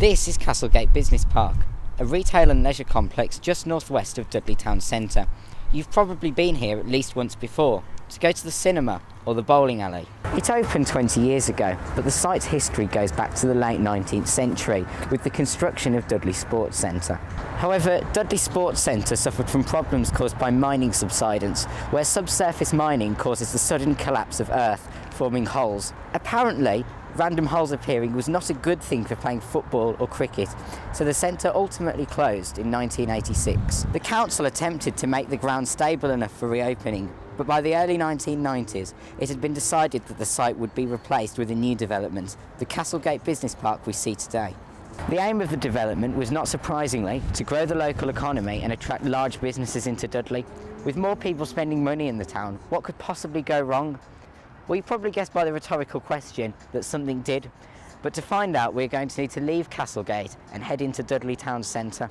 This is Castlegate Business Park, a retail and leisure complex just northwest of Dudley Town Centre. You've probably been here at least once before, to go to the cinema or the bowling alley. It opened 20 years ago, but the site's history goes back to the late 19th century with the construction of Dudley Sports Centre. However, Dudley Sports Centre suffered from problems caused by mining subsidence, where subsurface mining causes the sudden collapse of earth, forming holes. Apparently, random holes appearing was not a good thing for playing football or cricket, so the centre ultimately closed in 1986. The council attempted to make the ground stable enough for reopening, but by the early 1990s, it had been decided that the site would be replaced with a new development, the Castlegate Business Park we see today. The aim of the development was, not surprisingly, to grow the local economy and attract large businesses into Dudley. With more people spending money in the town, what could possibly go wrong? Well, you probably guessed by the rhetorical question that something did, but to find out, we're going to need to leave Castlegate and head into Dudley Town Centre.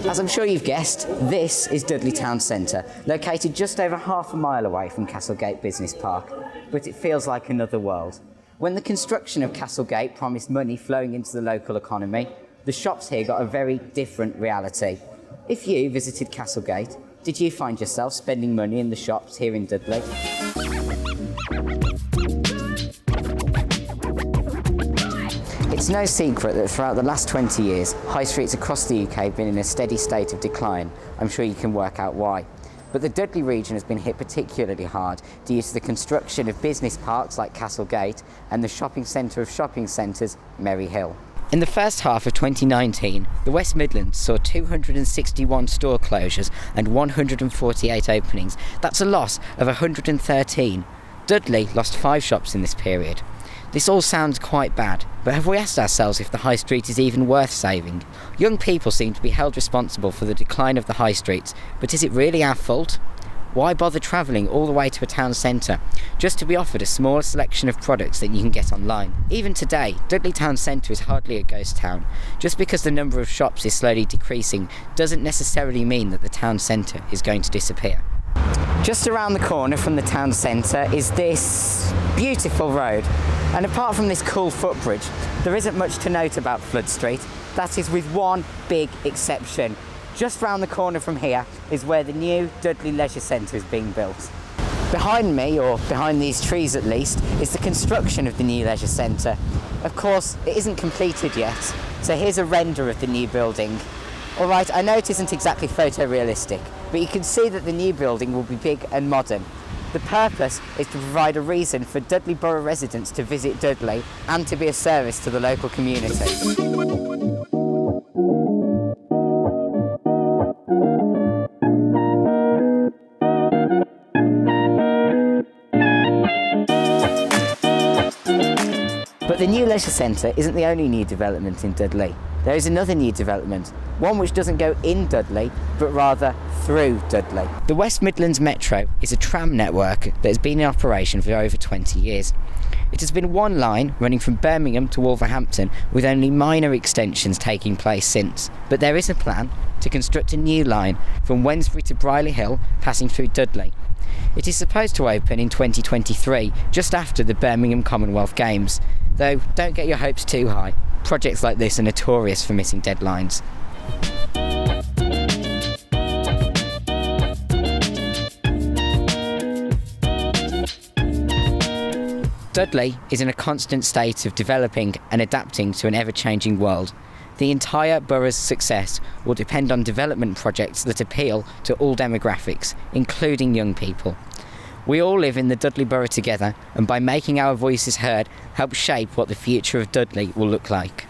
As I'm sure you've guessed, this is Dudley Town Centre, located just over half a mile away from Castlegate Business Park, but it feels like another world. When the construction of Castlegate promised money flowing into the local economy, the shops here got a very different reality. If you visited Castlegate, did you find yourself spending money in the shops here in Dudley? It's no secret that throughout the last 20 years, high streets across the UK have been in a steady state of decline. I'm sure you can work out why. But the Dudley region has been hit particularly hard due to the construction of business parks like Castlegate and the shopping centre of shopping centres, Merry Hill. In the first half of 2019, the West Midlands saw 261 store closures and 148 openings. That's a loss of 113. Dudley lost 5 shops in this period. This all sounds quite bad, but have we asked ourselves if the high street is even worth saving? Young people seem to be held responsible for the decline of the high streets, but is it really our fault? Why bother travelling all the way to a town centre, just to be offered a smaller selection of products that you can get online? Even today, Dudley Town Centre is hardly a ghost town. Just because the number of shops is slowly decreasing doesn't necessarily mean that the town centre is going to disappear. Just around the corner from the town centre is this beautiful road. And apart from this cool footbridge, there isn't much to note about Flood Street. That is with one big exception. Just round the corner from here is where the new Dudley Leisure Centre is being built. Behind me, or behind these trees at least, is the construction of the new leisure centre. Of course, it isn't completed yet, so here's a render of the new building. Alright, I know it isn't exactly photorealistic, but you can see that the new building will be big and modern. The purpose is to provide a reason for Dudley Borough residents to visit Dudley and to be a service to the local community. But the new leisure centre isn't the only new development in Dudley. There is another new development, one which doesn't go in Dudley, but rather through Dudley. The West Midlands Metro is a tram network that has been in operation for over 20 years. It has been one line running from Birmingham to Wolverhampton, with only minor extensions taking place since. But there is a plan to construct a new line from Wednesbury to Brierley Hill, passing through Dudley. It is supposed to open in 2023, just after the Birmingham Commonwealth Games. Though, don't get your hopes too high. Projects like this are notorious for missing deadlines. Dudley is in a constant state of developing and adapting to an ever-changing world. The entire borough's success will depend on development projects that appeal to all demographics, including young people. We all live in the Dudley Borough together, and by making our voices heard, help shape what the future of Dudley will look like.